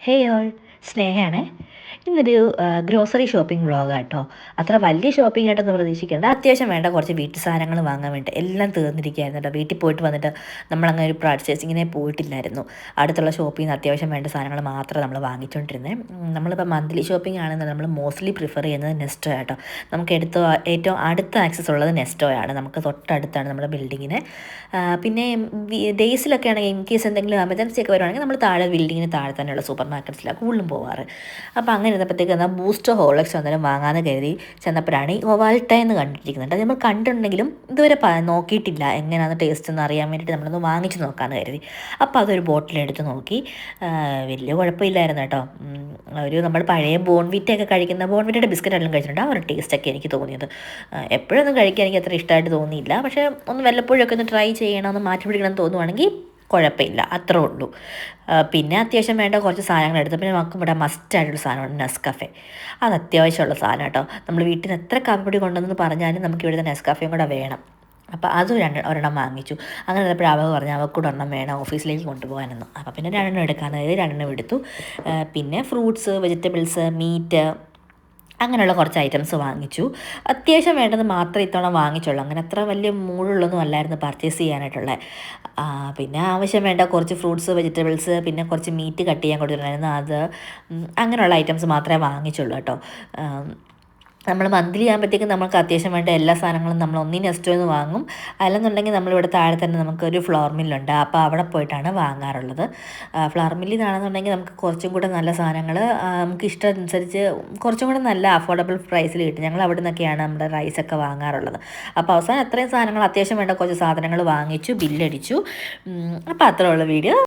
Hey all, സ്നേഹയാണേ. ഇന്നൊരു grocery shopping വ്ളോഗാട്ടോ. അത്ര വലിയ ഷോപ്പിംഗ് ആയിട്ടൊന്നും പ്രതീക്ഷിക്കേണ്ട. അത്യാവശ്യം വേണ്ട കുറച്ച് വീട്ടു സാധനങ്ങൾ വാങ്ങാൻ വേണ്ടി എല്ലാം തീർന്നിരിക്കുകയായിരുന്നു കേട്ടോ. വീട്ടിൽ പോയിട്ട് വന്നിട്ട് നമ്മളങ്ങനെ ഒരു പർച്ചേസിങ്ങിനെ പോയിട്ടില്ലായിരുന്നു. അടുത്തുള്ള ഷോപ്പിൽ നിന്ന് അത്യാവശ്യം വേണ്ട സാധനങ്ങൾ മാത്രമേ നമ്മൾ വാങ്ങിച്ചുകൊണ്ടിരുന്നത്. നമ്മളിപ്പോൾ മന്ത്ലി ഷോപ്പിംഗ് ആണെങ്കിൽ നമ്മൾ മോസ്റ്റ്ലി പ്രിഫർ ചെയ്യുന്നത് നെസ്റ്റോ ആട്ടോ. നമുക്ക് ഏറ്റവും അടുത്ത ആക്സസ് ഉള്ളത് നെസ്റ്റോയാണ്. നമുക്ക് തൊട്ടടുത്താണ് നമ്മുടെ ബിൽഡിങ്ങിന്. പിന്നെ ഡേയ്സിലൊക്കെ ആണെങ്കിൽ ഇൻ കേസ് എന്തെങ്കിലും എമർജൻസി ഒക്കെ വരുവാണെങ്കിൽ നമ്മൾ താഴെ ബിൽഡിങ്ങിന് താഴെ തന്നെയുള്ള സൂപ്പർ മാർക്കറ്റ്സിലാണ് കൂടുതലും പോവാറ്. അപ്പോൾ അങ്ങനെ ഇരുന്നപ്പോഴത്തേക്ക് എന്നാൽ ബൂസ്റ്റോ ഹോർലിക്സ് അന്നേരം വാങ്ങാമെന്ന് കരുതി ചെന്നപ്പോഴാണ് ഈ ഒവാൾട്ട എന്ന് കണ്ടിരിക്കുന്നുണ്ട്. അത് നമ്മൾ കണ്ടിട്ടുണ്ടെങ്കിലും ഇതുവരെ നോക്കിയിട്ടില്ല എങ്ങനെയാണ് ടേസ്റ്റ് എന്ന് അറിയാൻ വേണ്ടിയിട്ട് നമ്മളൊന്ന് വാങ്ങിച്ച് നോക്കാമെന്ന് കരുതി. അപ്പോൾ അതൊരു ബോട്ടിലെടുത്ത് നോക്കി. വലിയ കുഴപ്പമില്ലായിരുന്നു കേട്ടോ. നമ്മൾ പഴയ ബോൺവിറ്റയൊക്കെ കഴിക്കുന്ന ബോൺവിറ്റയുടെ ബിസ്ക്കറ്റ് എല്ലാം കഴിച്ചിട്ടുണ്ട്. ആ ഒരു ടേസ്റ്റൊക്കെ എനിക്ക് തോന്നിയത്. എപ്പോഴൊന്നും കഴിക്കാൻ എനിക്ക് അത്ര ഇഷ്ടമായിട്ട് തോന്നിയില്ല. പക്ഷേ ഒന്ന് വല്ലപ്പോഴൊക്കെ ഒന്ന് ട്രൈ ചെയ്യണം, ഒന്ന് മാറ്റി പിടിക്കണം തോന്നുവാണെങ്കിൽ കുഴപ്പമില്ല, അത്രേ ഉള്ളൂ. പിന്നെ അത്യാവശ്യം വേണ്ട കുറച്ച് സാധനങ്ങൾ എടുത്തു. പിന്നെ നമുക്ക് ഇവിടെ മസ്റ്റായിട്ടൊരു സാധനമാണ് നെസ്കഫെ. അത് അത്യാവശ്യമുള്ള സാധനം കേട്ടോ. നമ്മൾ വീട്ടിൽ നിന്ന് എത്ര കാപ്പിപ്പൊടി കൊണ്ടുവന്നെന്ന് പറഞ്ഞാലും നമുക്ക് ഇവിടുത്തെ നെസ്കഫയും കൂടെ വേണം. അപ്പോൾ അതും ഒരെണ്ണം വാങ്ങിച്ചു. അങ്ങനെ വന്നപ്പോൾ അവൾ പറഞ്ഞു അവൾക്കൂടെ ഒരെണ്ണം വേണം ഓഫീസിലേക്ക് കൊണ്ടുപോകാനെന്നും. അപ്പോൾ പിന്നെ രണ്ടെണ്ണം എടുക്കാമെന്ന് കരുതി രണ്ടെണ്ണം എടുത്തു. പിന്നെ ഫ്രൂട്ട്സ്, വെജിറ്റബിൾസ്, മീറ്റ്, അങ്ങനെയുള്ള കുറച്ച് ഐറ്റംസ് വാങ്ങിച്ചു. അത്യാവശ്യം വേണ്ടത് മാത്രമേ ഇത്തവണ വാങ്ങിച്ചുള്ളൂ. അങ്ങനെ അത്ര വലിയ മൂടുള്ളൊന്നും അല്ലായിരുന്നു പർച്ചേസ് ചെയ്യാനായിട്ടുള്ളത്. പിന്നെ ആവശ്യം വേണ്ട കുറച്ച് ഫ്രൂട്ട്സ്, വെജിറ്റബിൾസ്, പിന്നെ കുറച്ച് മീറ്റ് കട്ട് ചെയ്യാൻ കൊടുത്തിട്ടുണ്ടായിരുന്നു. അത് അങ്ങനെയുള്ള ഐറ്റംസ് മാത്രമേ വാങ്ങിച്ചുള്ളൂ കേട്ടോ. നമ്മൾ മന്ത്ലി ആകുമ്പോഴത്തേക്കും നമുക്ക് അത്യാവശ്യം വേണ്ട എല്ലാ സാധനങ്ങളും നമ്മൾ ഒന്നീ നെസ്റ്റോയിൽ നിന്ന് വാങ്ങും. അല്ലെന്നുണ്ടെങ്കിൽ നമ്മളിവിടെ താഴെ തന്നെ നമുക്കൊരു ഫ്ലോർ മില്ലുണ്ട്. അപ്പോൾ അവിടെ പോയിട്ടാണ് വാങ്ങാറുള്ളത്. ഫ്ലോർ മില്ലിൽ നിന്നാണെന്നുണ്ടെങ്കിൽ നമുക്ക് കുറച്ചും കൂടെ നല്ല സാധനങ്ങൾ നമുക്ക് ഇഷ്ടം അനുസരിച്ച് കുറച്ചും കൂടെ നല്ല അഫോർഡബിൾ പ്രൈസിൽ കിട്ടും. ഞങ്ങൾ അവിടെ നിന്നൊക്കെയാണ് നമ്മുടെ റൈസൊക്കെ വാങ്ങാറുള്ളത്. അപ്പോൾ അവസാനം അത്രയും സാധനങ്ങൾ അത്യാവശ്യം വേണ്ട കുറച്ച് സാധനങ്ങൾ വാങ്ങിച്ചു, ബില്ലടിച്ചു. അപ്പോൾ അത്രയുള്ള വീഡിയോ.